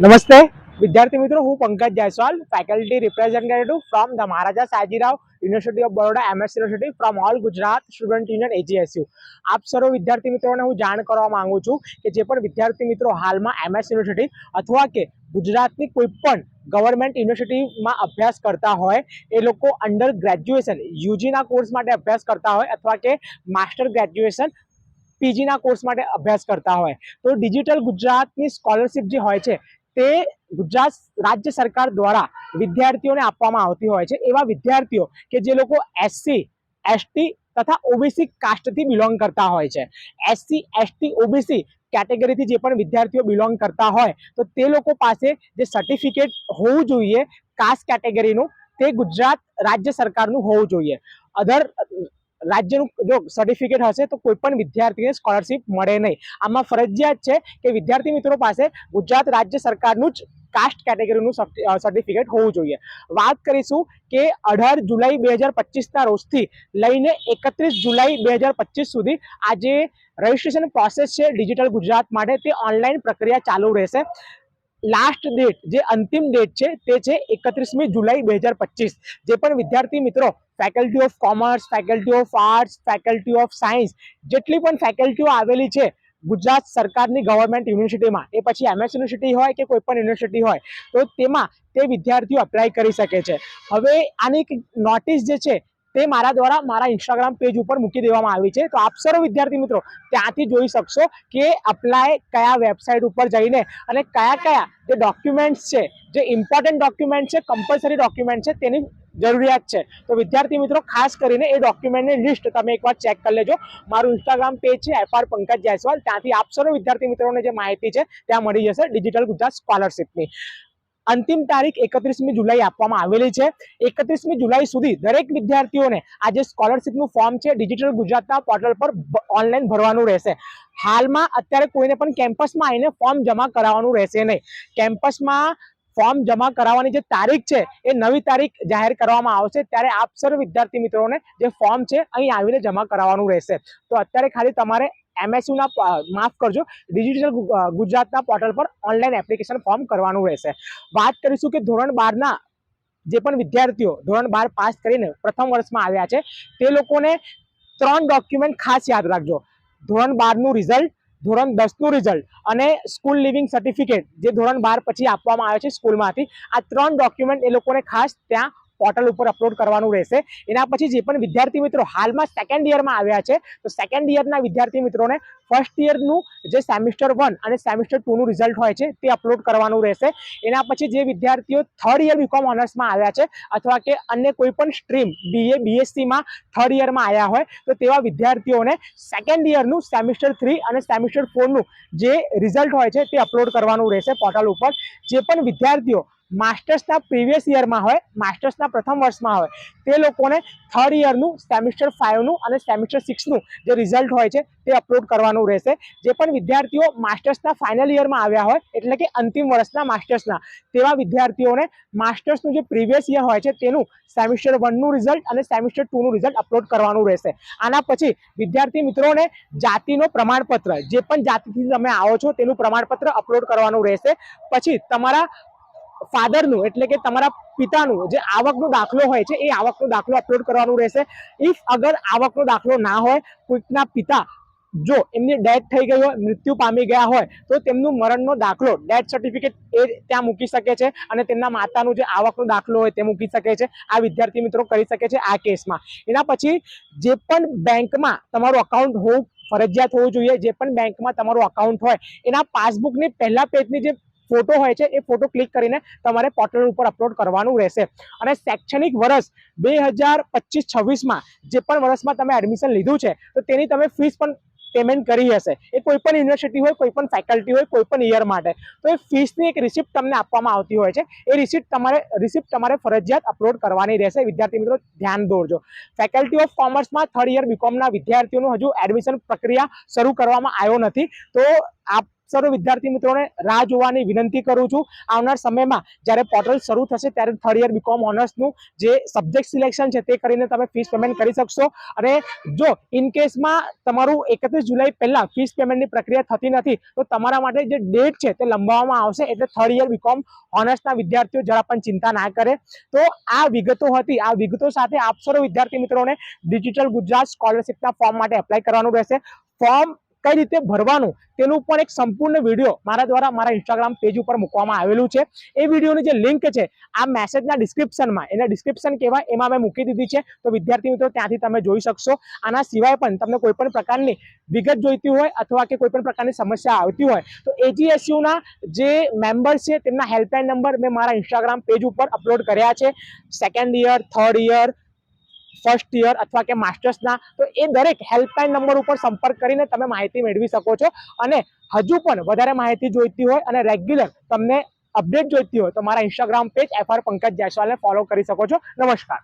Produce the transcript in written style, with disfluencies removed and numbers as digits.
નમસ્તે વિદ્યાર્થી મિત્રો, હું Pankaj Jaiswal, faculty representative from the Maharaja Sayajirao university of Baroda MS university from all Gujarat student union AGSU. આપ સર્વ વિદ્યાર્થી મિત્રોને હું જાણ કરવા માંગુ છું કે જે પણ વિદ્યાર્થી મિત્રો હાલમાં એમએસ યુનિવર્સિટી અથવા કે ગુજરાતની કોઈ પણ ગવર્મેન્ટ યુનિવર્સિટીમાં અભ્યાસ કરતા હોય, એ લોકો અંડર ગ્રેજ્યુએશન યુજીના કોર્સ માટે અભ્યાસ કરતા હોય અથવા કે માસ્ટર ગ્રેજ્યુએશન પીજીના કોર્સ માટે અભ્યાસ કરતા હોય, તો ડિજિટલ ગુજરાતની સ્કોલરશિપ જે હોય છે તે ગુજરાત રાજ્ય સરકાર દ્વારા વિદ્યાર્થીઓને આપવામાં આવતી હોય છે. એવા વિદ્યાર્થીઓ કે જે લોકો એસસી, એસટી તથા ઓબીસી કાસ્ટથી બિલોંગ કરતા હોય છે, એસસી, એસટી, ઓબીસી કેટેગરીથી જે પણ વિદ્યાર્થીઓ બિલોંગ કરતા હોય તો તે લોકો પાસે જે સર્ટિફિકેટ હોવું જોઈએ કાસ્ટ કેટેગરીનું, તે ગુજરાત રાજ્ય સરકારનું હોવું જોઈએ. અધર રાજ્યનું જો સર્ટિફિકેટ હશે તો કોઈ પણ વિદ્યાર્થીને સ્કોલરશિપ મળે નહીં. આમાં ફરજિયાત છે કે વિદ્યાર્થી મિત્રો પાસે ગુજરાત રાજ્ય સરકારનું જ કાસ્ટ કેટેગરીનું સર્ટિફિકેટ હોવું જોઈએ. વાત કરીશું કે 18 જુલાઈ 2025ના રોજથી લઈને 31 જુલાઈ 2025 સુધી આ જે રજીસ્ટ્રેશન પ્રોસેસ છે ડિજિટલ ગુજરાત માટે, તે ઓનલાઈન પ્રક્રિયા ચાલુ રહેશે. લાસ્ટ ડેટ જે અંતિમ ડેટ છે તે છે 31મી જુલાઈ 2025. જે પણ વિદ્યાર્થી મિત્રો faculty of commerce, faculty of arts, faculty of science, જેટલી પણ ફેકલ્ટીઓ આવેલી છે ગુજરાત સરકારની ગવર્મેન્ટ યુનિવર્સિટીમાં, એ પછી એમએસ યુનિવર્સિટી હોય કે કોઈ પણ યુનિવર્સિટી હોય, તો તેમાં તે વિદ્યાર્થીઓ અપ્લાય કરી શકે છે. હવે આની નોટિસ જે છે તે મારા દ્વારા મારા ઇન્સ્ટાગ્રામ પેજ ઉપર મૂકી દેવામાં આવી છે, તો આપ સર્વ વિદ્યાર્થી મિત્રો ત્યાંથી જોઈ શકશો કે અપ્લાય કયા વેબસાઇટ ઉપર જઈને અને કયા કયા જે ડોક્યુમેન્ટ્સ છે, જે ઇમ્પોર્ટન્ટ ડોક્યુમેન્ટ છે, કમ્પલસરી ડોક્યુમેન્ટ છે, તેની જરૂરિયાત છે. તો વિદ્યાર્થી મિત્રો ખાસ કરીને એ ડોક્યુમેન્ટની લિસ્ટ તમે એકવાર ચેક કરી લેજો. મારું ઇન્સ્ટાગ્રામ પેજ છે FR પંકજ જાયસવાલ, ત્યાંથી આપ સર્વ વિદ્યાર્થી મિત્રોને જે માહિતી છે ત્યાં મળી જશે ડિજિટલ ગુજરાત સ્કોલરશિપની. અંતિમ તારીખ 31મી જુલાઈ આપવામાં આવેલી છે. 31મી જુલાઈ સુધી દરેક વિદ્યાર્થીઓને આ જે સ્કોલરશિપનું ફોર્મ છે ડિજિટલ ગુજરાતના પોર્ટલ પર ઓનલાઈન ભરવાનું રહેશે. હાલમાં અત્યારે કોઈને પણ કેમ્પસમાં આવીને ફોર્મ જમા કરાવવાનું રહેશે નહીં. કેમ્પસમાં ફોર્મ જમા કરાવવાની જે તારીખ છે એ નવી તારીખ જાહેર કરવામાં આવશે, ત્યારે આપ સર્વ વિદ્યાર્થી મિત્રોને જે ફોર્મ છે અહીં આવીને જમા કરાવવાનું રહેશે. તો અત્યારે ખાલી તમારે એમએસયુના માફ કરજો ડિજિટલ ગુજરાતના પોર્ટલ પર ઓનલાઈન એપ્લિકેશન ફોર્મ કરવાનું રહેશે. વાત કરીશું કે ધોરણ 12ના જે પણ વિદ્યાર્થીઓ ધોરણ 12 પાસ કરીને પ્રથમ વર્ષમાં આવ્યા છે તે લોકોને 3 ડોક્યુમેન્ટ ખાસ યાદ રાખજો. ધોરણ 12નું રિઝલ્ટ, ધોરણ 10નું રિઝલ્ટ અને સ્કૂલ લિવિંગ સર્ટિફિકેટ જે ધોરણ 12 પછી આપવામાં આવે છે સ્કૂલમાંથી, આ 3 ડોક્યુમેન્ટ એ લોકોને ખાસ ત્યાં પોર્ટલ ઉપર અપલોડ કરવાનું રહેશે. એના પછી જે પણ વિદ્યાર્થી મિત્રો હાલમાં સેકન્ડ યરમાં આવ્યા છે તો સેકન્ડ યરના વિદ્યાર્થી મિત્રોને ફર્સ્ટ યરનું જે સેમિસ્ટર 1 અને સેમિસ્ટર 2નું રિઝલ્ટ હોય છે તે અપલોડ કરવાનું રહેશે. એના પછી જે વિદ્યાર્થીઓ થર્ડ યર બીકોમ ઓનર્સમાં આવ્યા છે અથવા કે અન્ય કોઈ પણ સ્ટ્રીમ BA BSCમાં થર્ડ યરમાં આવ્યા હોય તો તેવા વિદ્યાર્થીઓને સેકન્ડ યરનું સેમિસ્ટર 3 અને સેમિસ્ટર 4નું જે રિઝલ્ટ હોય છે તે અપલોડ કરવાનું રહેશે પોર્ટલ ઉપર. જે પણ વિદ્યાર્થીઓ માસ્ટર્સના પ્રીવિયસ યરમાં હોય, માસ્ટર્સના પ્રથમ વર્ષમાં હોય, તે લોકોને થર્ડ યરનું સેમિસ્ટર 5નું અને સેમિસ્ટર 6નું જે રિઝલ્ટ હોય છે તે અપલોડ કરવાનું રહેશે. જે પણ વિદ્યાર્થીઓ માસ્ટર્સના ફાઇનલ યરમાં આવ્યા હોય એટલે કે અંતિમ વર્ષના માસ્ટર્સના, તેવા વિદ્યાર્થીઓને માસ્ટર્સનું જે પ્રીવિયસ યર હોય છે તેનું સેમિસ્ટર 1નું રિઝલ્ટ અને સેમિસ્ટર 2નું રિઝલ્ટ અપલોડ કરવાનું રહેશે. આના પછી વિદ્યાર્થી મિત્રોને જાતિનો પ્રમાણપત્ર, જે પણ જાતિથી તમે આવો છો તેનું પ્રમાણપત્ર અપલોડ કરવાનું રહેશે. પછી તમારા ફાધરનું એટલે કે તમારા પિતાનું જે આવકનો દાખલો હોય છે એ આવકનો દાખલો અપલોડ કરવાનું રહેશે. ઇફ અગર આવકનો દાખલો ના હોય, કોઈકના પિતા જો એમની ડેથ થઈ ગઈ હોય, મૃત્યુ પામી ગયા હોય, તો તેમનું મરણનો દાખલો, ડેથ સર્ટિફિકેટ એ ત્યાં મૂકી શકે છે અને તેમના માતાનું જે આવકનો દાખલો હોય તે મૂકી શકે છે. આ વિદ્યાર્થી મિત્રો કરી શકે છે આ કેસમાં. એના પછી જે પણ બેંકમાં તમારું અકાઉન્ટ હોવું ફરજિયાત હોવું જોઈએ. જે પણ બેંકમાં તમારું અકાઉન્ટ હોય એના પાસબુકની પહેલા પેજની જે ફોટો હોય છે એ ફોટો ક્લિક કરીને તમારે પોર્ટલ ઉપર અપલોડ કરવાનું રહેશે. અને શૈક્ષણિક વર્ષ 2025-26માં જે પણ વર્ષમાં તમે એડમિશન લીધું છે તો તેની તમે ફીસ પણ પેમેન્ટ કરી હશે. એ કોઈ પણ યુનિવર્સિટી હોય, કોઈ પણ ફેકલ્ટી હોય, કોઈ પણ યર માટે, તો એ ફીસની એક રિસિપ્ટ તમને આપવામાં આવતી હોય છે. એ રિસિપ્ટ તમારે ફરજિયાત અપલોડ કરવાની રહેશે. વિદ્યાર્થી મિત્રો ધ્યાન દોરજો. ફેકલ્ટી ઓફ કોમર્સમાં થર્ડ યર બીકોમના વિદ્યાર્થીઓનું હજુ એડમિશન પ્રક્રિયા શરૂ કરવામાં આવ્યો નથી, તો આપ સર્વ વિદ્યાર્થી મિત્રોને રાહ જોવાની વિનંતી કરું છું. આવનાર સમયમાં જ્યારે પોર્ટલ શરૂ થશે ત્યારે થર્ડ યર બીકોમ ઓનર્સનું જે સબ્જેક્ટ સિલેક્શન છે તે કરીને તમે ફીસ પેમેન્ટ કરી શકશો. અને જો ઇન કેસમાં તમારું 31 જુલાઈ પહેલા ફીસ પેમેન્ટની પ્રક્રિયા થતી નથી તો તમારા માટે જે ડેટ છે તે લંબાવવામાં આવશે. એટલે થર્ડ યર બીકોમ ઓનર્સના વિદ્યાર્થીઓ જરા પણ ચિંતા ના કરે. તો આ વિગતો હતી. આ વિગતો સાથે આપ સર્વ વિદ્યાર્થી મિત્રોને ડિજિટલ ગુજરાત સ્કોલરશિપના ફોર્મ માટે એપ્લાય કરવાનું રહેશે. ફોર્મ કઈ રીતે ભરવાનું તેનું પણ એક સંપૂર્ણ વિડીયો મારા દ્વારા મારા ઇન્સ્ટાગ્રામ પેજ ઉપર મૂકવામાં આવેલું છે. એ વિડીયોની જે લિંક છે આ મેસેજના ડિસ્ક્રિપ્શનમાં, એને ડિસ્ક્રિપ્શન કહેવાય, એમાં મેં મૂકી દીધી છે. તો વિદ્યાર્થી મિત્રો ત્યાંથી તમે જોઈ શકશો. આના સિવાય પણ તમને કોઈ પણ પ્રકારની વિગત જોઈતી હોય અથવા કે કોઈ પણ પ્રકારની સમસ્યા આવતી હોય તો એજીએસયુના જે મેમ્બર્સ છે તેમના હેલ્પલાઇન નંબર મેં મારા ઇન્સ્ટાગ્રામ પેજ ઉપર અપલોડ કર્યા છે. Second year, third year, first year અથવા કે માસ્ટર્સના, તો એ દરેક હેલ્પલાઇન નંબર ઉપર સંપર્ક કરીને તમે માહિતી મેળવી શકો છો. અને હજુ પણ વધારે માહિતી જોઈતી હોય અને રેગ્યુલર તમને અપડેટ જોઈતી હોય તો મારા ઇન્સ્ટાગ્રામ પેજ FR પંકજ જાયસવાલને ફોલો કરી શકો છો. નમસ્કાર.